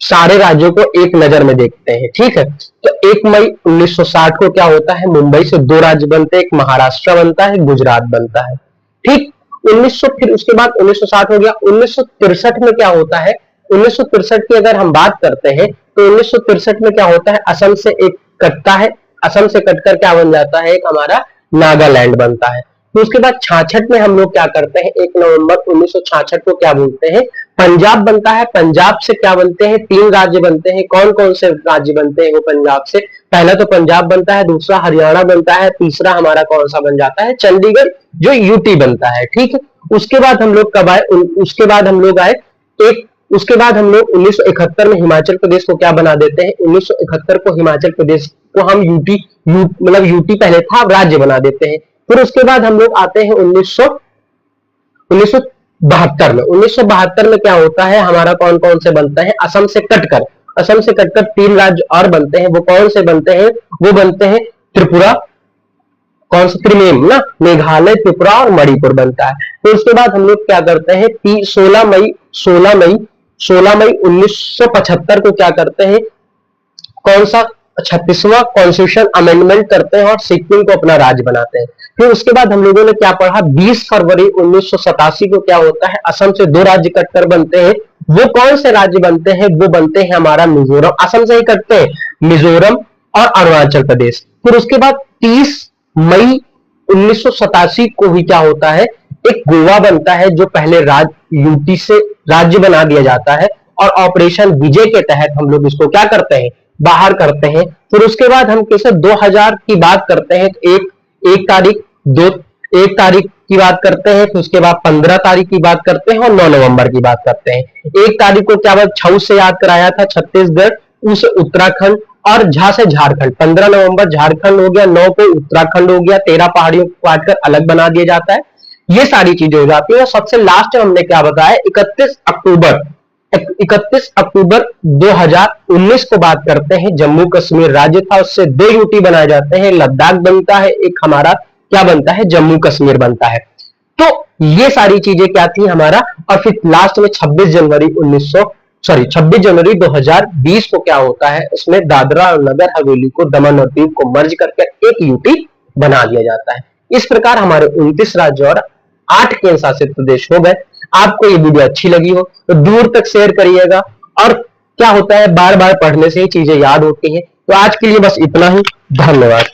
सारे राज्यों को एक नजर में देखते हैं, ठीक है। तो 1 मई 1960 को क्या होता है, मुंबई से 2 राज्य बनते हैं, एक महाराष्ट्र बनता है, गुजरात बनता है, ठीक। 1900 फिर उसके बाद 1960 हो गया। 1963 में क्या होता है, 1963 की अगर हम बात करते हैं तो 1963 में क्या होता है, असम से एक कटता है, असम से कटकर क्या बन जाता है, एक हमारा नागालैंड बनता है। तो उसके बाद 66 में हम लोग क्या करते हैं, 1 नवंबर 1966 को क्या बोलते हैं, पंजाब बनता है। पंजाब से क्या बनते हैं, 3 राज्य बनते हैं। कौन कौन से राज्य बनते हैं वो पंजाब से, पहला तो पंजाब बनता है, दूसरा हरियाणा बनता है, तीसरा हमारा कौन सा बन जाता है, चंडीगढ़ जो यूटी बनता है, ठीक है। उसके बाद हम लोग कब आए, उसके बाद हम लोग आए एक उसके बाद हम लोग 1971 में हिमाचल प्रदेश को क्या बना देते हैं, 1971 को हिमाचल प्रदेश को हम यूटी मतलब यूटी पहले था, अब राज्य बना देते हैं। फिर उसके बाद हम लोग आते हैं 1972 में। 1972 में क्या होता है, हमारा कौन कौन से बनता है, असम से कटकर 3 राज्य और बनते हैं। वो कौन से बनते हैं, वो बनते हैं त्रिपुरा, कौन सा, त्रिमेम ना, मेघालय, त्रिपुरा और मणिपुर बनता है। तो उसके बाद हम लोग क्या करते हैं, 16 मई 1975 को क्या करते हैं, कौन सा, 36वां कॉन्स्टिट्यूशन अमेंडमेंट करते हैं और सिक्किम को अपना राज्य बनाते हैं। फिर उसके बाद हम लोगों ने क्या पढ़ा, 20 फरवरी 1987 को क्या होता है, असम से 2 राज्य कटकर बनते हैं। वो कौन से राज्य बनते हैं, वो बनते हैं हमारा मिजोरम, असम से ही कटते हैं, मिजोरम और अरुणाचल प्रदेश। फिर उसके बाद 30 मई 1987 को ही क्या होता है, एक गोवा बनता है, जो पहले यूटी से राज्य बना दिया जाता है और ऑपरेशन विजय के तहत हम लोग इसको क्या करते हैं, बाहर करते हैं। फिर उसके बाद हम कैसे 2000 की बात करते हैं, एक तारीख की बात करते हैं, फिर उसके बाद 15 तारीख की बात करते हैं और 9 नवंबर की बात करते हैं। 1 तारीख को क्या बात, छऊ से याद कराया था, छत्तीसगढ़, उस उत्तराखंड और झा से झारखंड। 15 नवंबर झारखंड हो गया, 9 को उत्तराखंड हो गया, 13 पहाड़ियों को काटकर अलग बना दिया जाता है। ये सारी चीजें हो जाती है। और सबसे लास्ट में हमने क्या बताया, 31 अक्टूबर 2019 को बात करते हैं, जम्मू कश्मीर राज्य था, उससे 2 यूटी बनाए जाते हैं, लद्दाख बनता है, एक हमारा क्या बनता है, जम्मू कश्मीर बनता है। तो ये सारी चीजें क्या थी हमारा। और फिर लास्ट में 26 जनवरी 2020 को क्या होता है, इसमें दादरा और नगर हवेली को, दमन और दीव को मर्ज करके एक यूटी बना दिया जाता है। इस प्रकार हमारे 29 राज्य और 8 केंद्र शासित प्रदेश हो गए। आपको ये वीडियो अच्छी लगी हो तो दूर तक शेयर करिएगा। और क्या होता है, बार बार पढ़ने से ही चीजें याद होती हैं। तो आज के लिए बस इतना ही, धन्यवाद।